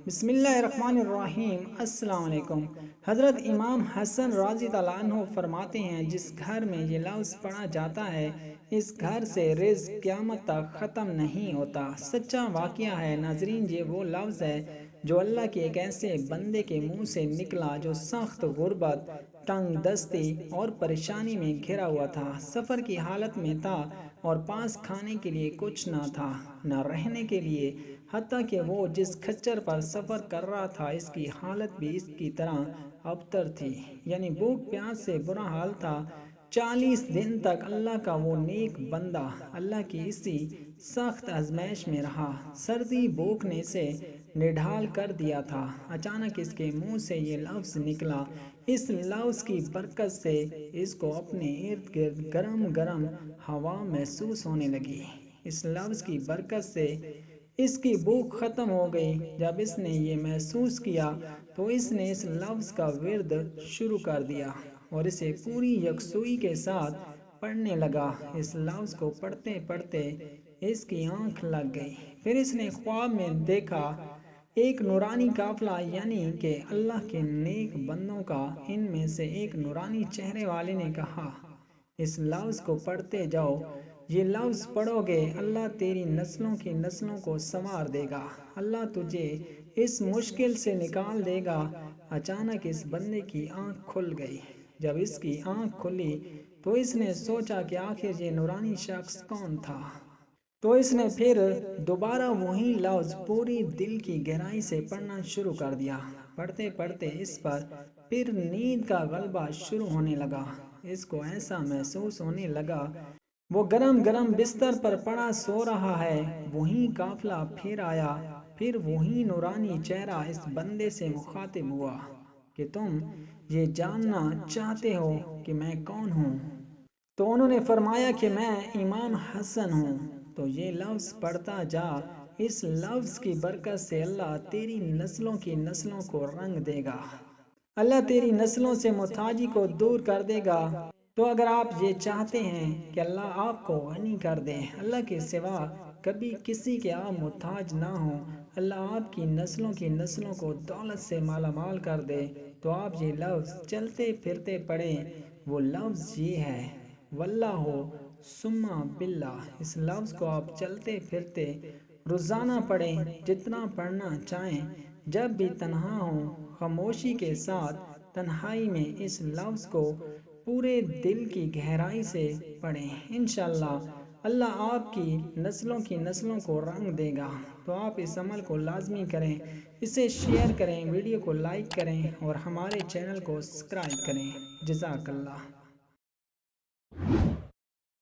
بسم اللہ الرحمن الرحیم۔ السلام علیکم۔ حضرت امام حسن رضی اللہ عنہ فرماتے ہیں، جس گھر میں یہ لفظ پڑھا جاتا ہے اس گھر سے رزق قیامت تک ختم نہیں ہوتا۔ سچا واقعہ ہے ناظرین، یہ وہ لفظ ہے جو اللہ کے ایک ایسے بندے کے منہ سے نکلا جو سخت غربت، تنگ دستی اور پریشانی میں گھرا ہوا تھا، سفر کی حالت میں تھا اور پاس کھانے کے لیے کچھ نہ تھا، نہ رہنے کے لیے، حتیٰ کہ وہ جس کھچر پر سفر کر رہا تھا اس کی حالت بھی اس کی طرح ابتر تھی، یعنی بھوک پیاس سے برا حال تھا۔ 40 دن تک اللہ کا وہ نیک بندہ اللہ کی اسی سخت آزمائش میں رہا۔ سردی بھوک نے اسے نڈھال کر دیا تھا۔ اچانک اس کے منہ سے یہ لفظ نکلا۔ اس لفظ کی برکت سے اس کو اپنے ارد گرد گرم گرم ہوا محسوس ہونے لگی۔ اس لفظ کی برکت سے اس کی بھوک ختم ہو گئی۔ جب اس نے یہ محسوس کیا تو اس نے اس لفظ کا ورد شروع کر دیا اور اسے پوری یکسوئی کے ساتھ پڑھنے لگا۔ اس لفظ کو پڑھتے پڑھتے اس کی آنکھ لگ گئی۔ پھر اس نے خواب میں دیکھا ایک نورانی قافلہ، یعنی کہ اللہ کے نیک بندوں کا۔ ان میں سے ایک نورانی چہرے والے نے کہا، اس لفظ کو پڑھتے جاؤ، یہ لفظ پڑھو گے اللہ تیری نسلوں کی نسلوں کو سنوار دے گا، اللہ تجھے اس مشکل سے نکال دے گا۔ اچانک اس بندے کی آنکھ کھل گئی۔ جب اس کی آنکھ کھلی تو اس نے سوچا کہ آخر یہ نورانی شخص کون تھا۔ تو اس نے پھر دوبارہ وہی لفظ پوری دل کی گہرائی سے پڑھنا شروع کر دیا۔ پڑھتے پڑھتے اس پر پھر نیند کا غلبہ شروع ہونے لگا۔ اس کو ایسا محسوس ہونے لگا وہ گرم گرم بستر پر پڑا سو رہا ہے۔ وہی قافلہ پھر آیا، پھر وہی نورانی چہرہ اس بندے سے مخاطب ہوا کہ تم یہ جاننا چاہتے ہو کہ میں کون ہوں؟ تو انہوں نے فرمایا کہ میں امام حسن ہوں۔ تو یہ لفظ پڑھتا جا، اس لفظ کی برکت سے اللہ تیری نسلوں کی نسلوں کو رنگ دے گا، اللہ تیری نسلوں سے محتاجی کو دور کر دے گا۔ تو اگر آپ یہ چاہتے ہیں کہ اللہ آپ کو غنی کر دے، اللہ کے سوا کبھی کسی کے آپ محتاج نہ ہوں، اللہ آپ کی نسلوں کو دولت سے مالا مال کر دے، تو آپ یہ لفظ چلتے پھرتے پڑھیں۔ وہ لفظ یہ ہے، واللہ ثم باللہ۔ اس لفظ کو آپ چلتے پھرتے روزانہ پڑھیں، جتنا پڑھنا چاہیں، جب بھی تنہا ہوں، خاموشی کے ساتھ تنہائی میں اس لفظ کو پورے دل کی گہرائی سے پڑھیں۔ انشاءاللہ اللہ آپ کی نسلوں کو رنگ دے گا۔ تو آپ اس عمل کو لازمی کریں، اسے شیئر کریں، ویڈیو کو لائک کریں اور ہمارے چینل کو سبسکرائب کریں۔ جزاک اللہ۔